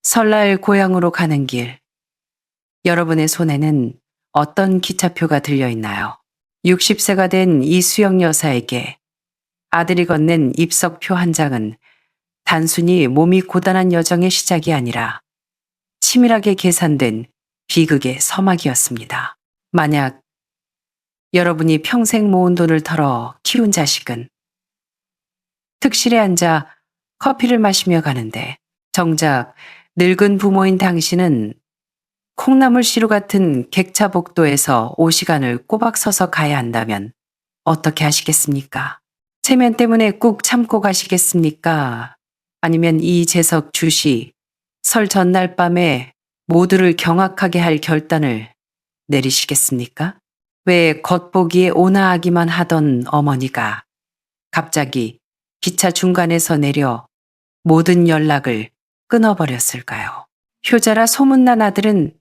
설날 고향으로 가는 길, 여러분의 손에는 어떤 기차표가 들려 있나요? 60세가 된 이수영 여사에게 아들이 건넨 입석표 한 장은 단순히 몸이 고단한 여정의 시작이 아니라 치밀하게 계산된 비극의 서막이었습니다. 만약 여러분이 평생 모은 돈을 털어 키운 자식은 특실에 앉아 커피를 마시며 가는데 정작 늙은 부모인 당신은 콩나물 시루 같은 객차 복도에서 5시간을 꼬박 서서 가야 한다면 어떻게 하시겠습니까? 체면 때문에 꾹 참고 가시겠습니까? 아니면 이재석 주시 설 전날 밤에 모두를 경악하게 할 결단을 내리시겠습니까? 왜 겉보기에 온화하기만 하던 어머니가 갑자기 기차 중간에서 내려 모든 연락을 끊어버렸을까요? 효자라 소문난 아들은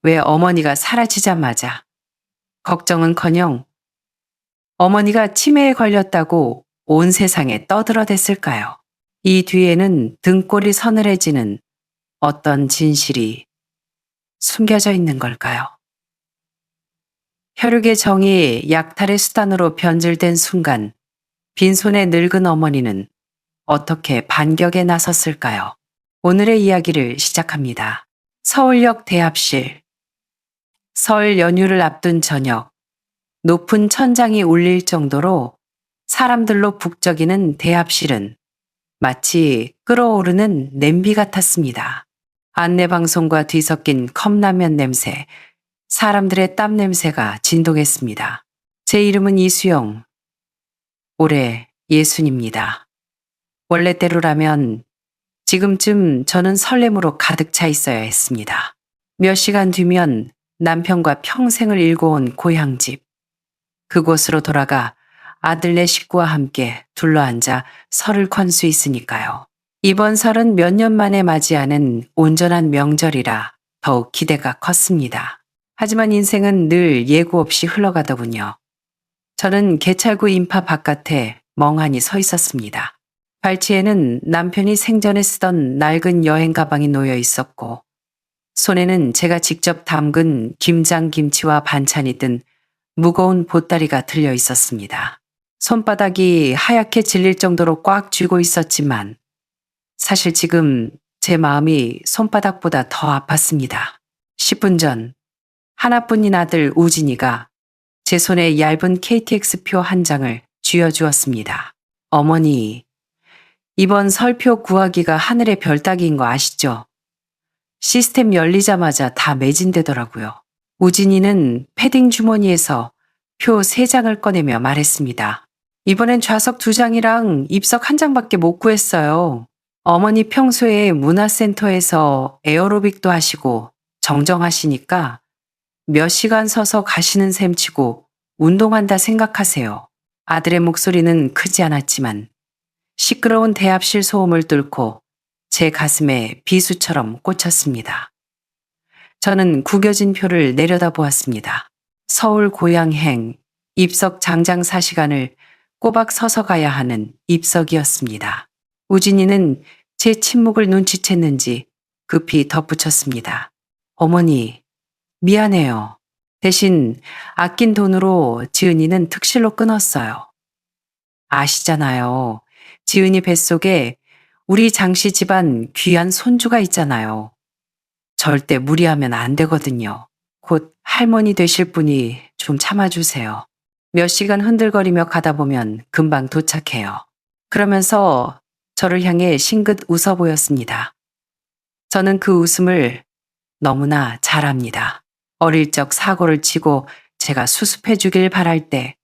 왜 어머니가 사라지자마자 걱정은커녕 어머니가 치매에 걸렸다고 온 세상에 떠들어댔을까요? 이 뒤에는 등골이 서늘해지는 어떤 진실이 숨겨져 있는 걸까요? 혈육의 정이 약탈의 수단으로 변질된 순간 빈손의 늙은 어머니는 어떻게 반격에 나섰을까요? 오늘의 이야기를 시작합니다. 서울역 대합실. 설 연휴를 앞둔 저녁, 높은 천장이 울릴 정도로 사람들로 북적이는 대합실은 마치 끓어오르는 냄비 같았습니다. 안내방송과 뒤섞인 컵라면 냄새, 사람들의 땀 냄새가 진동했습니다. 제 이름은 이수영, 올해 60입니다. 원래대로라면 지금쯤 저는 설렘으로 가득 차 있어야 했습니다. 몇 시간 뒤면 남편과 평생을 일궈온 고향집, 그곳으로 돌아가 아들네 식구와 함께 둘러앉아 설을 건 수 있으니까요. 이번 설은 몇 년 만에 맞이하는 온전한 명절이라 더욱 기대가 컸습니다. 하지만 인생은 늘 예고 없이 흘러가더군요. 저는 개찰구 인파 바깥에 멍하니 서 있었습니다. 발치에는 남편이 생전에 쓰던 낡은 여행 가방이 놓여 있었고 손에는 제가 직접 담근 김장김치와 반찬이 든 무거운 보따리가 들려 있었습니다. 손바닥이 하얗게 질릴 정도로 꽉 쥐고 있었지만 사실 지금 제 마음이 손바닥보다 더 아팠습니다. 10분 전 하나뿐인 아들 우진이가 제 손에 얇은 KTX표 한 장을 쥐어주었습니다. 어머니, 이번 설표 구하기가 하늘의 별 따기인 거 아시죠? 시스템 열리자마자 다 매진되더라고요. 우진이는 패딩 주머니에서 표 3장을 꺼내며 말했습니다. 이번엔 좌석 2장이랑 입석 1장밖에 못 구했어요. 어머니 평소에 문화센터에서 에어로빅도 하시고 정정하시니까 몇 시간 서서 가시는 셈치고 운동한다 생각하세요. 아들의 목소리는 크지 않았지만 시끄러운 대합실 소음을 뚫고 제 가슴에 비수처럼 꽂혔습니다. 저는 구겨진 표를 내려다보았습니다. 서울 고향행 입석 장장 4시간을 꼬박 서서 가야 하는 입석이었습니다. 우진이는 제 침묵을 눈치챘는지 급히 덧붙였습니다. 어머니, 미안해요. 대신 아낀 돈으로 지은이는 특실로 끊었어요. 아시잖아요. 지은이 뱃속에 우리 장씨 집안 귀한 손주가 있잖아요. 절대 무리하면 안 되거든요. 곧 할머니 되실 분이 좀 참아주세요. 몇 시간 흔들거리며 가다 보면 금방 도착해요. 그러면서 저를 향해 싱긋 웃어 보였습니다. 저는 그 웃음을 너무나 잘 압니다. 어릴 적 사고를 치고 제가 수습해 주길 바랄 때,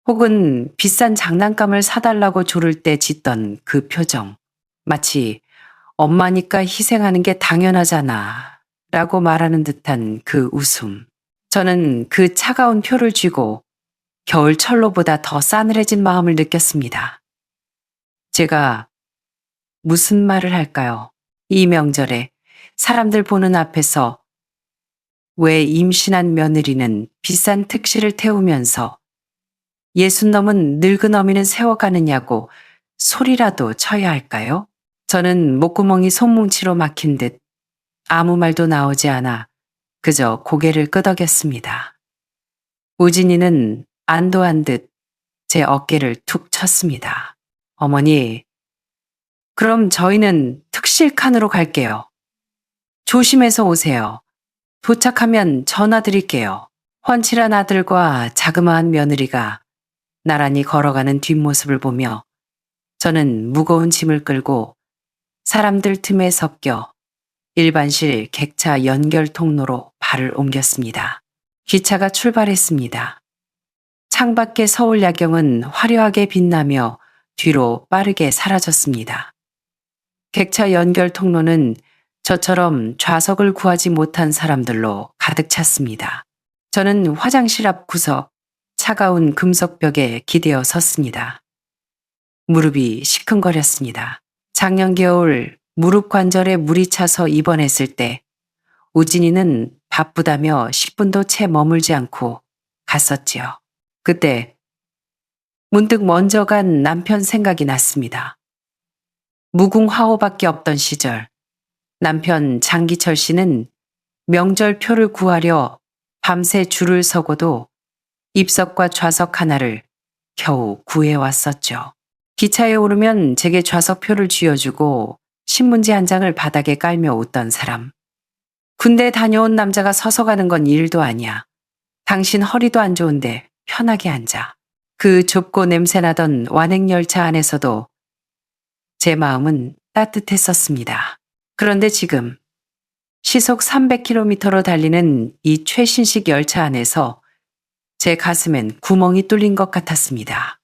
혹은 비싼 장난감을 사달라고 조를 때 짓던 그 표정, 마치 엄마니까 희생하는 게 당연하잖아 라고 말하는 듯한 그 웃음. 저는 그 차가운 표를 쥐고 겨울철로보다 더 싸늘해진 마음을 느꼈습니다. 제가 무슨 말을 할까요? 이 명절에 사람들 보는 앞에서 왜 임신한 며느리는 비싼 특실을 태우면서 60 넘은 늙은 어미는 세워가느냐고 소리라도 쳐야 할까요? 저는 목구멍이 손뭉치로 막힌 듯 아무 말도 나오지 않아 그저 고개를 끄덕였습니다. 우진이는 안도한 듯 제 어깨를 툭 쳤습니다. 어머니, 그럼 저희는 특실칸으로 갈게요. 조심해서 오세요. 도착하면 전화 드릴게요. 훤칠한 아들과 자그마한 며느리가 나란히 걸어가는 뒷모습을 보며 저는 무거운 짐을 끌고 사람들 틈에 섞여 일반실 객차 연결 통로로 발을 옮겼습니다. 기차가 출발했습니다. 창밖의 서울 야경은 화려하게 빛나며 뒤로 빠르게 사라졌습니다. 객차 연결 통로는 저처럼 좌석을 구하지 못한 사람들로 가득 찼습니다. 저는 화장실 앞 구석 차가운 금속벽에 기대어 섰습니다. 무릎이 시큰거렸습니다. 작년 겨울 무릎 관절에 물이 차서 입원했을 때 우진이는 바쁘다며 10분도 채 머물지 않고 갔었지요. 그때 문득 먼저 간 남편 생각이 났습니다. 무궁화호밖에 없던 시절 남편 장기철 씨는 명절표를 구하려 밤새 줄을 서고도 입석과 좌석 하나를 겨우 구해왔었죠. 기차에 오르면 제게 좌석표를 쥐어주고 신문지 한 장을 바닥에 깔며 웃던 사람. 군대 다녀온 남자가 서서 가는 건 일도 아니야. 당신 허리도 안 좋은데 편하게 앉아. 그 좁고 냄새나던 완행열차 안에서도 제 마음은 따뜻했었습니다. 그런데 지금 시속 300km로 달리는 이 최신식 열차 안에서 제 가슴엔 구멍이 뚫린 것 같았습니다.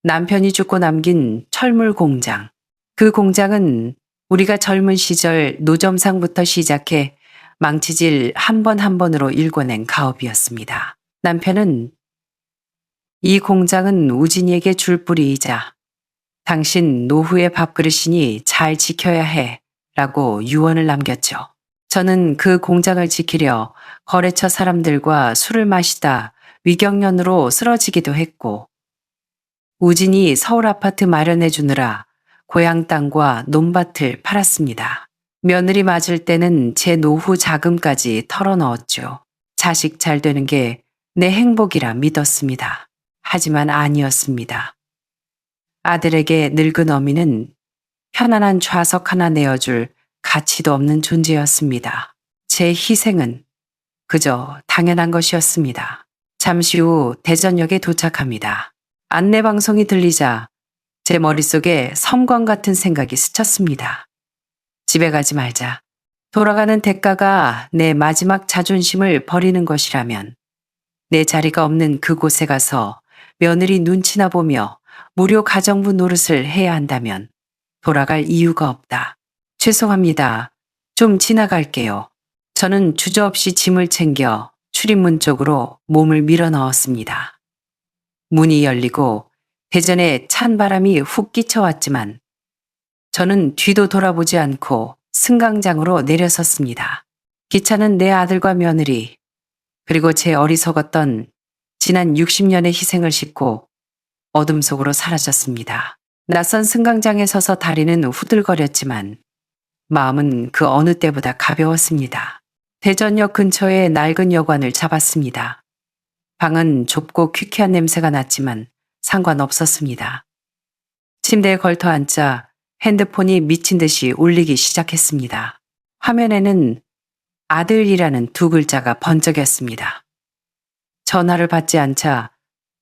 남편이 죽고 남긴 철물 공장. 그 공장은 우리가 젊은 시절 노점상부터 시작해 망치질 한 번 한 번으로 일궈낸 가업이었습니다. 남편은 이 공장은 우진이에게 줄 뿌리이자 당신 노후의 밥그릇이니 잘 지켜야 해 라고 유언을 남겼죠. 저는 그 공장을 지키려 거래처 사람들과 술을 마시다 위경련으로 쓰러지기도 했고 우진이 서울 아파트 마련해 주느라 고향 땅과 논밭을 팔았습니다. 며느리 맞을 때는 제 노후 자금까지 털어넣었죠. 자식 잘 되는 게 내 행복이라 믿었습니다. 하지만 아니었습니다. 아들에게 늙은 어미는 편안한 좌석 하나 내어줄 가치도 없는 존재였습니다. 제 희생은 그저 당연한 것이었습니다. 잠시 후 대전역에 도착합니다. 안내방송이 들리자 제 머릿속에 섬광 같은 생각이 스쳤습니다. 집에 가지 말자. 돌아가는 대가가 내 마지막 자존심을 버리는 것이라면 내 자리가 없는 그곳에 가서 며느리 눈치나 보며 무료 가정부 노릇을 해야 한다면 돌아갈 이유가 없다. 죄송합니다. 좀 지나갈게요. 저는 주저없이 짐을 챙겨 출입문 쪽으로 몸을 밀어 넣었습니다. 문이 열리고 대전에 찬 바람이 훅 끼쳐왔지만 저는 뒤도 돌아보지 않고 승강장으로 내려섰습니다. 기차는 내 아들과 며느리 그리고 제 어리석었던 지난 60년의 희생을 싣고 어둠 속으로 사라졌습니다. 낯선 승강장에 서서 다리는 후들거렸지만 마음은 그 어느 때보다 가벼웠습니다. 대전역 근처에 낡은 여관을 잡았습니다. 방은 좁고 퀴퀴한 냄새가 났지만 상관없었습니다. 침대에 걸터 앉자 핸드폰이 미친 듯이 울리기 시작했습니다. 화면에는 아들이라는 두 글자가 번쩍였습니다. 전화를 받지 않자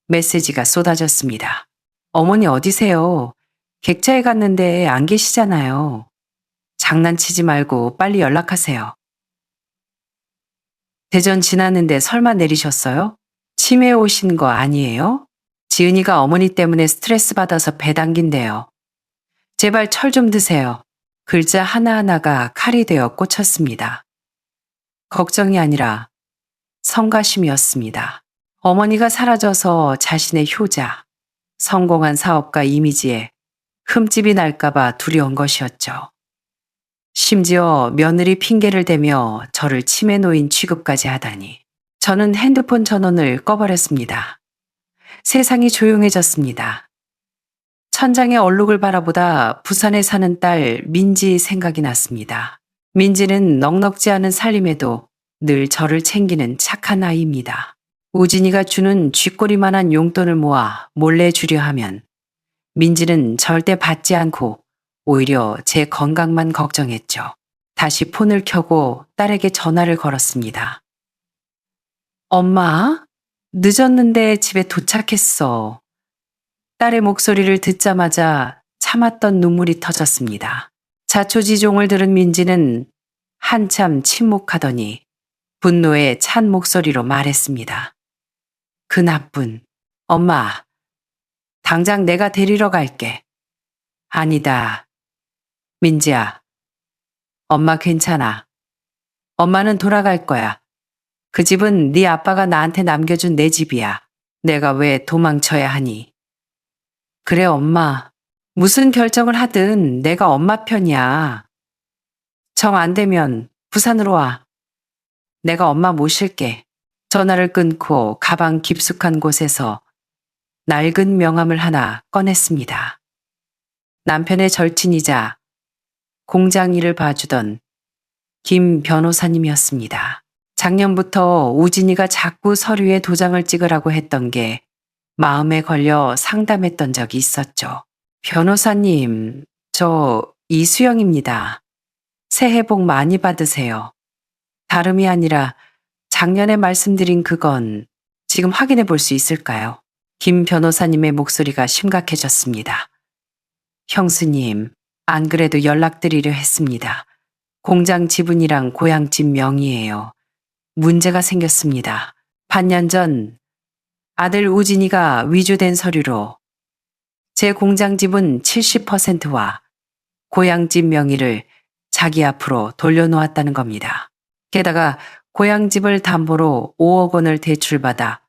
메시지가 쏟아졌습니다. 어머니 어디세요? 객차에 갔는데 안 계시잖아요. 장난치지 말고 빨리 연락하세요. 대전 지났는데 설마 내리셨어요? 치매 오신 거 아니에요? 지은이가 어머니 때문에 스트레스 받아서 배 당긴대요. 제발 철 좀 드세요. 글자 하나하나가 칼이 되어 꽂혔습니다. 걱정이 아니라 성가심이었습니다. 어머니가 사라져서 자신의 효자, 성공한 사업가 이미지에 흠집이 날까봐 두려운 것이었죠. 심지어 며느리 핑계를 대며 저를 치매 노인 취급까지 하다니. 저는 핸드폰 전원을 꺼버렸습니다. 세상이 조용해졌습니다. 천장의 얼룩을 바라보다 부산에 사는 딸 민지 생각이 났습니다. 민지는 넉넉지 않은 살림에도 늘 저를 챙기는 착한 아이입니다. 우진이가 주는 쥐꼬리만한 용돈을 모아 몰래 주려 하면 민지는 절대 받지 않고 오히려 제 건강만 걱정했죠. 다시 폰을 켜고 딸에게 전화를 걸었습니다. 엄마, 늦었는데 집에 도착했어. 딸의 목소리를 듣자마자 참았던 눈물이 터졌습니다. 자초지종을 들은 민지는 한참 침묵하더니 분노에 찬 목소리로 말했습니다. 그 나쁜 엄마, 당장 내가 데리러 갈게. 아니다. 민지야, 엄마 괜찮아. 엄마는 돌아갈 거야. 그 집은 네 아빠가 나한테 남겨준 내 집이야. 내가 왜 도망쳐야 하니? 그래 엄마, 무슨 결정을 하든 내가 엄마 편이야. 정 안 되면 부산으로 와. 내가 엄마 모실게. 전화를 끊고 가방 깊숙한 곳에서 낡은 명함을 하나 꺼냈습니다. 남편의 절친이자 공장 일을 봐주던 김 변호사님이었습니다. 작년부터 우진이가 자꾸 서류에 도장을 찍으라고 했던 게 마음에 걸려 상담했던 적이 있었죠. 변호사님, 저 이수영입니다. 새해 복 많이 받으세요. 다름이 아니라 작년에 말씀드린 그건 지금 확인해 볼 수 있을까요? 김 변호사님의 목소리가 심각해졌습니다. 형수님, 안 그래도 연락드리려 했습니다. 공장 지분이랑 고향집 명의예요. 문제가 생겼습니다. 반년 전 아들 우진이가 위조된 서류로 제 공장 지분 70%와 고향집 명의를 자기 앞으로 돌려놓았다는 겁니다. 게다가 고향집을 담보로 5억 원을 대출받아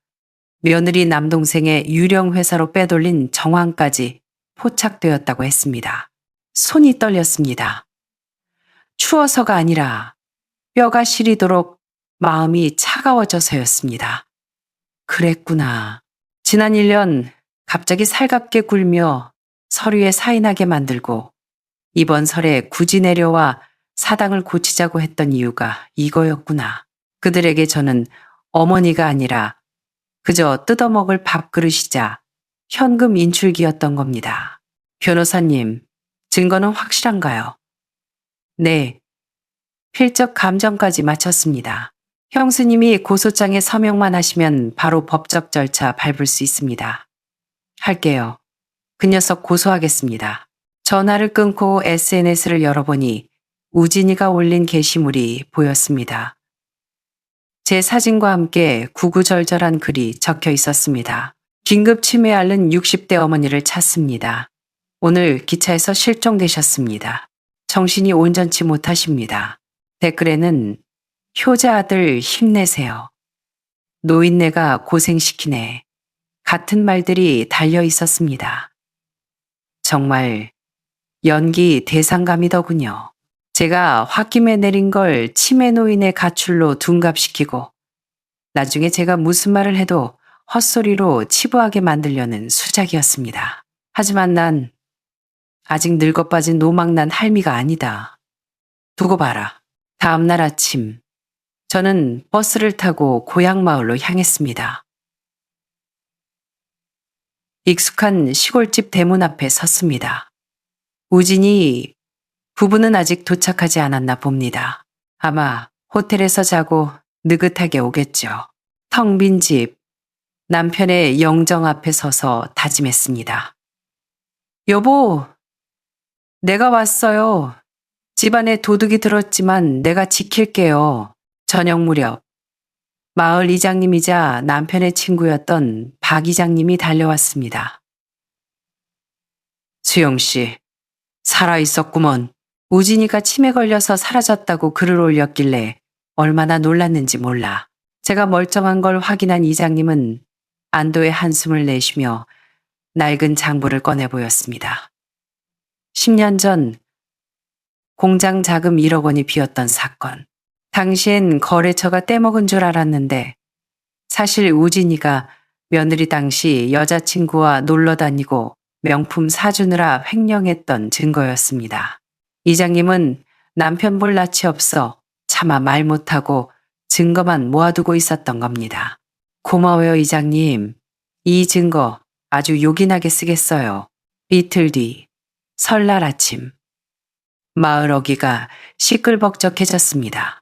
며느리 남동생의 유령 회사로 빼돌린 정황까지 포착되었다고 했습니다. 손이 떨렸습니다. 추워서가 아니라 뼈가 시리도록 마음이 차가워져서였습니다. 그랬구나. 지난 1년 갑자기 살갑게 굴며 서류에 사인하게 만들고 이번 설에 굳이 내려와 사당을 고치자고 했던 이유가 이거였구나. 그들에게 저는 어머니가 아니라 그저 뜯어먹을 밥그릇이자 현금 인출기였던 겁니다. 변호사님, 증거는 확실한가요? 네, 필적 감정까지 마쳤습니다. 형수님이 고소장에 서명만 하시면 바로 법적 절차 밟을 수 있습니다. 할게요. 그 녀석 고소하겠습니다. 전화를 끊고 SNS를 열어보니 우진이가 올린 게시물이 보였습니다. 제 사진과 함께 구구절절한 글이 적혀 있었습니다. 긴급 치매 앓는 60대 어머니를 찾습니다. 오늘 기차에서 실종되셨습니다. 정신이 온전치 못하십니다. 댓글에는 효자 아들 힘내세요. 노인네가 고생시키네. 같은 말들이 달려 있었습니다. 정말 연기 대상감이더군요. 제가 홧김에 내린 걸 치매 노인의 가출로 둔갑시키고 나중에 제가 무슨 말을 해도 헛소리로 치부하게 만들려는 수작이었습니다. 하지만 난 아직 늙어빠진 노망난 할미가 아니다. 두고 봐라. 다음 날 아침 저는 버스를 타고 고향 마을로 향했습니다. 익숙한 시골집 대문 앞에 섰습니다. 우진이 부부는 아직 도착하지 않았나 봅니다. 아마 호텔에서 자고 느긋하게 오겠죠. 텅 빈 집, 남편의 영정 앞에 서서 다짐했습니다. 여보, 내가 왔어요. 집안에 도둑이 들었지만 내가 지킬게요. 저녁 무렵 마을 이장님이자 남편의 친구였던 박 이장님이 달려왔습니다. 수영씨, 살아있었구먼. 우진이가 치매 걸려서 사라졌다고 글을 올렸길래 얼마나 놀랐는지 몰라. 제가 멀쩡한 걸 확인한 이장님은 안도의 한숨을 내쉬며 낡은 장부를 꺼내 보였습니다. 10년 전 공장 자금 1억 원이 비었던 사건. 당시엔 거래처가 떼먹은 줄 알았는데 사실 우진이가 며느리 당시 여자친구와 놀러 다니고 명품 사주느라 횡령했던 증거였습니다. 이장님은 남편 볼 낯이 없어 차마 말 못하고 증거만 모아두고 있었던 겁니다. 고마워요, 이장님. 이 증거 아주 요긴하게 쓰겠어요. 이틀 뒤, 설날 아침. 마을 어귀가 시끌벅적해졌습니다.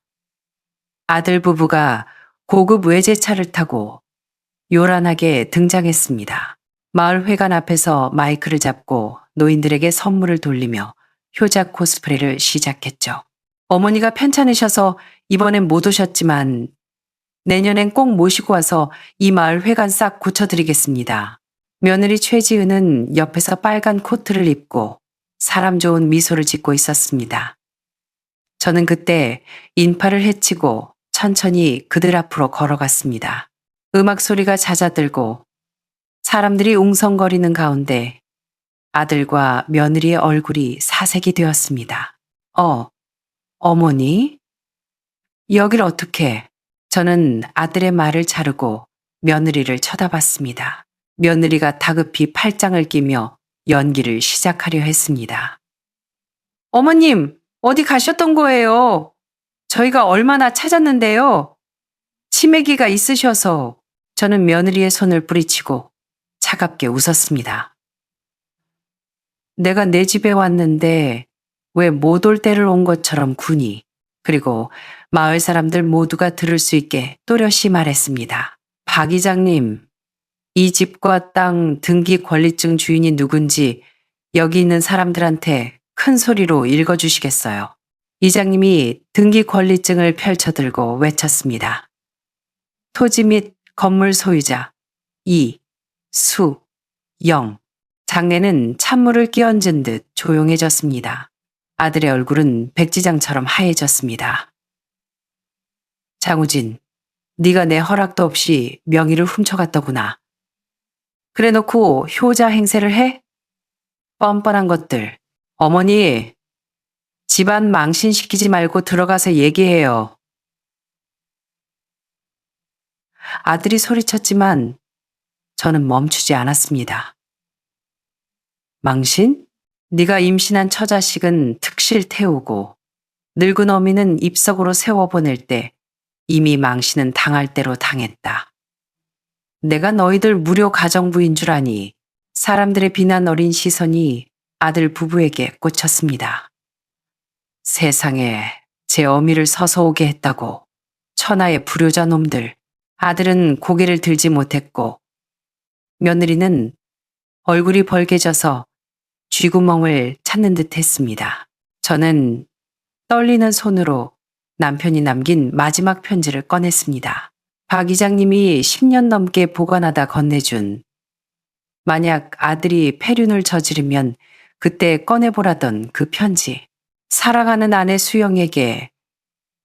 아들 부부가 고급 외제차를 타고 요란하게 등장했습니다. 마을 회관 앞에서 마이크를 잡고 노인들에게 선물을 돌리며 효자 코스프레를 시작했죠. 어머니가 편찮으셔서 이번엔 못 오셨지만 내년엔 꼭 모시고 와서 이 마을 회관 싹 고쳐드리겠습니다. 며느리 최지은은 옆에서 빨간 코트를 입고 사람 좋은 미소를 짓고 있었습니다. 저는 그때 인파를 헤치고 천천히 그들 앞으로 걸어갔습니다. 음악 소리가 잦아들고 사람들이 웅성거리는 가운데 아들과 며느리의 얼굴이 사색이 되었습니다. 어머니? 여길 어떻게? 저는 아들의 말을 자르고 며느리를 쳐다봤습니다. 며느리가 다급히 팔짱을 끼며 연기를 시작하려 했습니다. 어머님, 어디 가셨던 거예요? 저희가 얼마나 찾았는데요. 치매기가 있으셔서. 저는 며느리의 손을 뿌리치고 차갑게 웃었습니다. 내가 내 집에 왔는데 왜 못 올 때를 온 것처럼 구니. 그리고 마을 사람들 모두가 들을 수 있게 또렷이 말했습니다. 박 이장님, 이 집과 땅 등기 권리증 주인이 누군지 여기 있는 사람들한테 큰 소리로 읽어주시겠어요. 이장님이 등기 권리증을 펼쳐들고 외쳤습니다. 토지 및 건물 소유자 이수영. 장내는 찬물을 끼얹은 듯 조용해졌습니다. 아들의 얼굴은 백지장처럼 하얘졌습니다. 장우진, 네가 내 허락도 없이 명의를 훔쳐갔더구나. 그래놓고 효자 행세를 해? 뻔뻔한 것들. 어머니, 집안 망신시키지 말고 들어가서 얘기해요. 아들이 소리쳤지만 저는 멈추지 않았습니다. 망신? 네가 임신한 처자식은 특실 태우고 늙은 어미는 입석으로 세워보낼 때 이미 망신은 당할 대로 당했다. 내가 너희들 무료 가정부인 줄 아니 사람들의 비난 어린 시선이 아들 부부에게 꽂혔습니다. 세상에 제 어미를 서서오게 했다고 천하의 불효자 놈들. 아들은 고개를 들지 못했고 며느리는 얼굴이 벌개져서 쥐구멍을 찾는 듯 했습니다. 저는 떨리는 손으로 남편이 남긴 마지막 편지를 꺼냈습니다. 박 이장님이 10년 넘게 보관하다 건네준 만약 아들이 폐륜을 저지르면 그때 꺼내보라던 그 편지. 사랑하는 아내 수영에게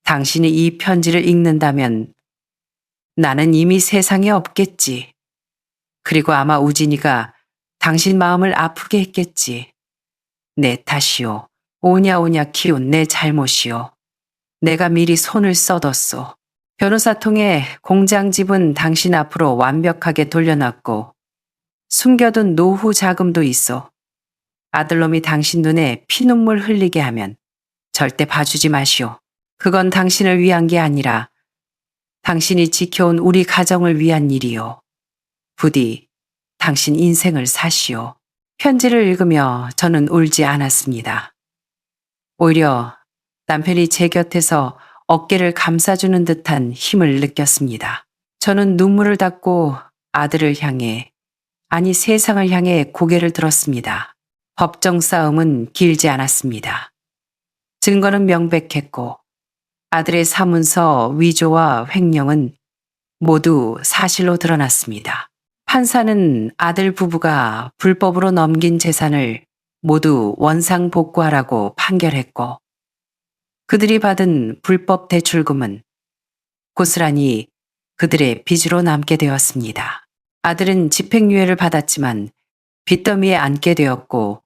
당신이 이 편지를 읽는다면 나는 이미 세상에 없겠지. 그리고 아마 우진이가 당신 마음을 아프게 했겠지. 내 탓이오. 오냐오냐 키운 내 잘못이오. 내가 미리 손을 써뒀소. 변호사 통해 공장 집은 당신 앞으로 완벽하게 돌려놨고 숨겨둔 노후 자금도 있어. 아들놈이 당신 눈에 피눈물 흘리게 하면 절대 봐주지 마시오. 그건 당신을 위한 게 아니라 당신이 지켜온 우리 가정을 위한 일이오. 부디 당신 인생을 사시오. 편지를 읽으며 저는 울지 않았습니다. 오히려 남편이 제 곁에서 어깨를 감싸주는 듯한 힘을 느꼈습니다. 저는 눈물을 닦고 아들을 향해, 아니 세상을 향해 고개를 들었습니다. 법정 싸움은 길지 않았습니다. 증거는 명백했고 아들의 사문서 위조와 횡령은 모두 사실로 드러났습니다. 판사는 아들 부부가 불법으로 넘긴 재산을 모두 원상복구하라고 판결했고 그들이 받은 불법 대출금은 고스란히 그들의 빚으로 남게 되었습니다. 아들은 집행유예를 받았지만 빚더미에 앉게 되었고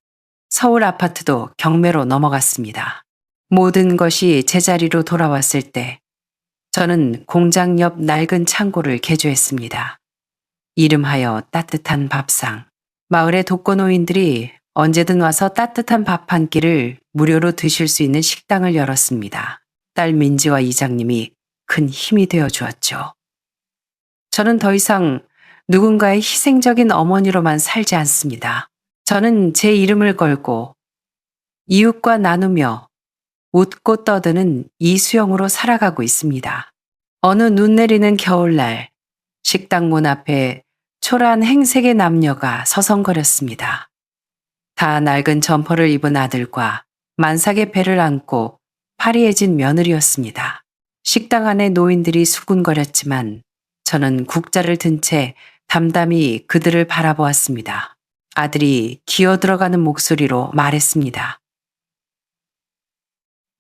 서울 아파트도 경매로 넘어갔습니다. 모든 것이 제자리로 돌아왔을 때 저는 공장 옆 낡은 창고를 개조했습니다. 이름하여 따뜻한 밥상. 마을의 독거노인들이 언제든 와서 따뜻한 밥 한 끼를 무료로 드실 수 있는 식당을 열었습니다. 딸 민지와 이장님이 큰 힘이 되어 주었죠. 저는 더 이상 누군가의 희생적인 어머니로만 살지 않습니다. 저는 제 이름을 걸고 이웃과 나누며 웃고 떠드는 이수영으로 살아가고 있습니다. 어느 눈 내리는 겨울날 식당 문 앞에 초라한 행색의 남녀가 서성거렸습니다. 다 낡은 점퍼를 입은 아들과 만삭의 배를 안고 파리해진 며느리였습니다. 식당 안에 노인들이 수군거렸지만 저는 국자를 든 채 담담히 그들을 바라보았습니다. 아들이 기어 들어가는 목소리로 말했습니다.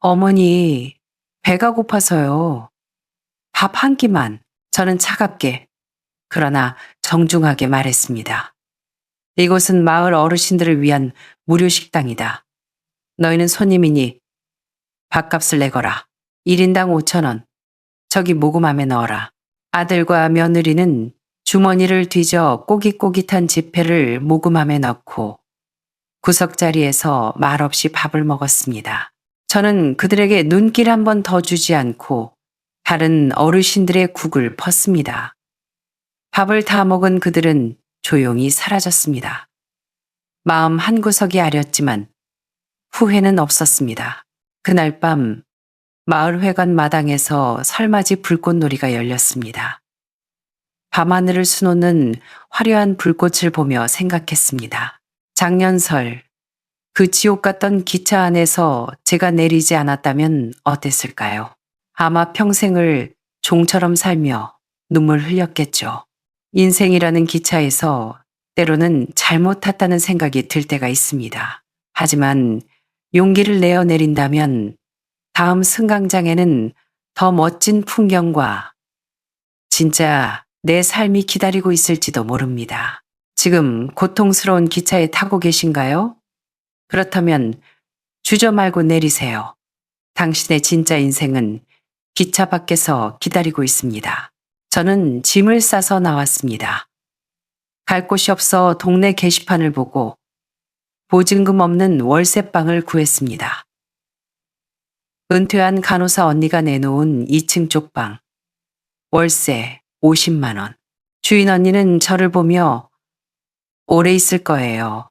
어머니, 배가 고파서요. 밥 한 끼만. 저는 차갑게, 그러나 정중하게 말했습니다. 이곳은 마을 어르신들을 위한 무료 식당이다. 너희는 손님이니 밥값을 내거라. 1인당 5,000원. 저기 모금함에 넣어라. 아들과 며느리는 주머니를 뒤져 꼬깃꼬깃한 지폐를 모금함에 넣고 구석자리에서 말없이 밥을 먹었습니다. 저는 그들에게 눈길 한 번 더 주지 않고 다른 어르신들의 국을 펐습니다. 밥을 다 먹은 그들은 조용히 사라졌습니다. 마음 한구석이 아렸지만 후회는 없었습니다. 그날 밤 마을회관 마당에서 설맞이 불꽃놀이가 열렸습니다. 밤하늘을 수놓는 화려한 불꽃을 보며 생각했습니다. 작년 설, 그 지옥 같던 기차 안에서 제가 내리지 않았다면 어땠을까요? 아마 평생을 종처럼 살며 눈물 흘렸겠죠. 인생이라는 기차에서 때로는 잘못 탔다는 생각이 들 때가 있습니다. 하지만 용기를 내어 내린다면 다음 승강장에는 더 멋진 풍경과 진짜 내 삶이 기다리고 있을지도 모릅니다. 지금 고통스러운 기차에 타고 계신가요? 그렇다면 주저 말고 내리세요. 당신의 진짜 인생은 기차 밖에서 기다리고 있습니다. 저는 짐을 싸서 나왔습니다. 갈 곳이 없어 동네 게시판을 보고 보증금 없는 월세방을 구했습니다. 은퇴한 간호사 언니가 내놓은 2층 쪽방. 월세 50만 원. 주인 언니는 저를 보며 오래 있을 거예요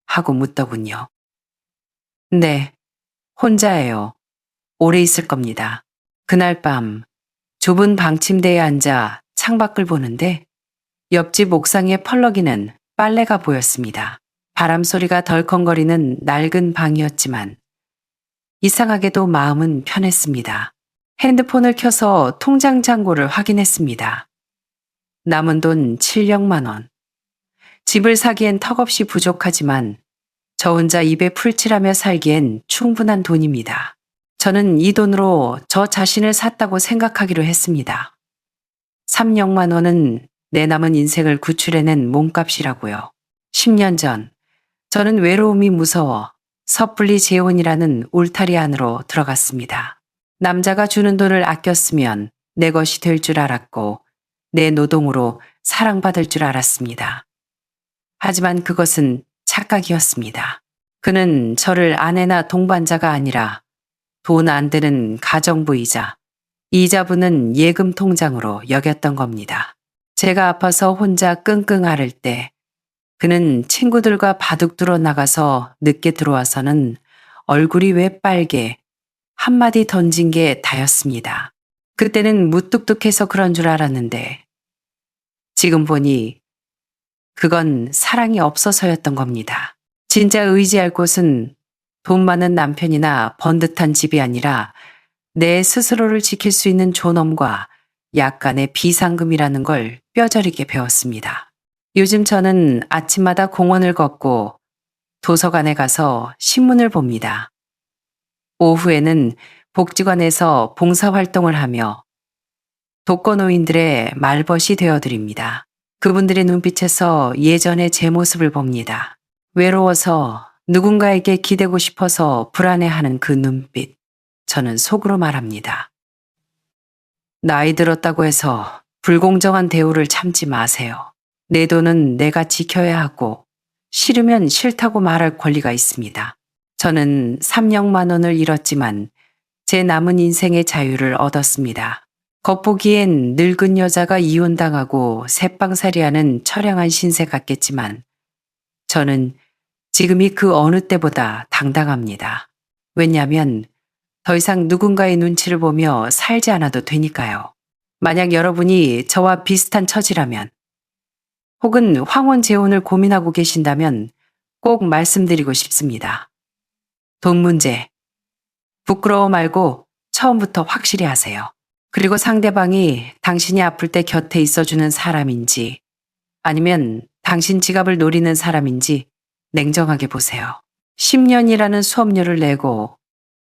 하고 묻더군요. 네, 혼자예요. 오래 있을 겁니다. 그날 밤 좁은 방침대에 앉아 창밖을 보는데 옆집 옥상에 펄럭이는 빨래가 보였습니다. 바람 소리가 덜컹거리는 낡은 방이었지만 이상하게도 마음은 편했습니다. 핸드폰을 켜서 통장 잔고를 확인했습니다. 남은 돈 700만 원. 집을 사기엔 턱없이 부족하지만 저 혼자 입에 풀칠하며 살기엔 충분한 돈입니다. 저는 이 돈으로 저 자신을 샀다고 생각하기로 했습니다. 300만 원은 내 남은 인생을 구출해낸 몸값이라고요. 10년 전 저는 외로움이 무서워 섣불리 재혼이라는 울타리 안으로 들어갔습니다. 남자가 주는 돈을 아꼈으면 내 것이 될 줄 알았고 내 노동으로 사랑받을 줄 알았습니다. 하지만 그것은 착각이었습니다. 그는 저를 아내나 동반자가 아니라 돈 안 드는 가정부이자 이자 부는 예금 통장으로 여겼던 겁니다. 제가 아파서 혼자 끙끙 앓을 때 그는 친구들과 바둑두러 나가서 늦게 들어와서는 얼굴이 왜 빨개 한마디 던진 게 다였습니다. 그때는 무뚝뚝해서 그런 줄 알았는데 지금 보니 그건 사랑이 없어서였던 겁니다. 진짜 의지할 곳은 돈 많은 남편이나 번듯한 집이 아니라 내 스스로를 지킬 수 있는 존엄과 약간의 비상금이라는 걸 뼈저리게 배웠습니다. 요즘 저는 아침마다 공원을 걷고 도서관에 가서 신문을 봅니다. 오후에는 복지관에서 봉사활동을 하며 독거노인들의 말벗이 되어드립니다. 그분들의 눈빛에서 예전의 제 모습을 봅니다. 외로워서 누군가에게 기대고 싶어서 불안해하는 그 눈빛. 저는 속으로 말합니다. 나이 들었다고 해서 불공정한 대우를 참지 마세요. 내 돈은 내가 지켜야 하고 싫으면 싫다고 말할 권리가 있습니다. 저는 300만 원을 잃었지만 제 남은 인생의 자유를 얻었습니다. 겉보기엔 늙은 여자가 이혼당하고 새빵살이하는 처량한 신세 같겠지만 저는 지금이 그 어느 때보다 당당합니다. 왜냐하면 더 이상 누군가의 눈치를 보며 살지 않아도 되니까요. 만약 여러분이 저와 비슷한 처지라면 혹은 황혼 재혼을 고민하고 계신다면 꼭 말씀드리고 싶습니다. 돈 문제, 부끄러워 말고 처음부터 확실히 하세요. 그리고 상대방이 당신이 아플 때 곁에 있어주는 사람인지 아니면 당신 지갑을 노리는 사람인지 냉정하게 보세요. 10년이라는 수업료를 내고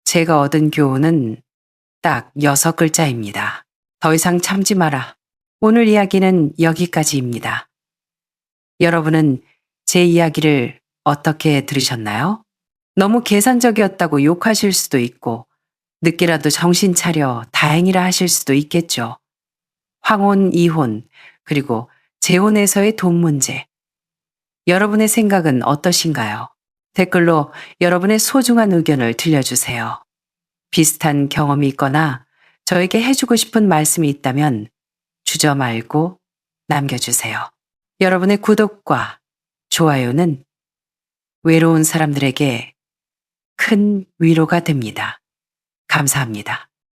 제가 얻은 교훈은 딱 6글자입니다. 더 이상 참지 마라. 오늘 이야기는 여기까지입니다. 여러분은 제 이야기를 어떻게 들으셨나요? 너무 계산적이었다고 욕하실 수도 있고 늦게라도 정신 차려 다행이라 하실 수도 있겠죠. 황혼, 이혼, 그리고 재혼에서의 돈 문제. 여러분의 생각은 어떠신가요? 댓글로 여러분의 소중한 의견을 들려주세요. 비슷한 경험이 있거나 저에게 해주고 싶은 말씀이 있다면 주저 말고 남겨주세요. 여러분의 구독과 좋아요는 외로운 사람들에게 큰 위로가 됩니다. 감사합니다.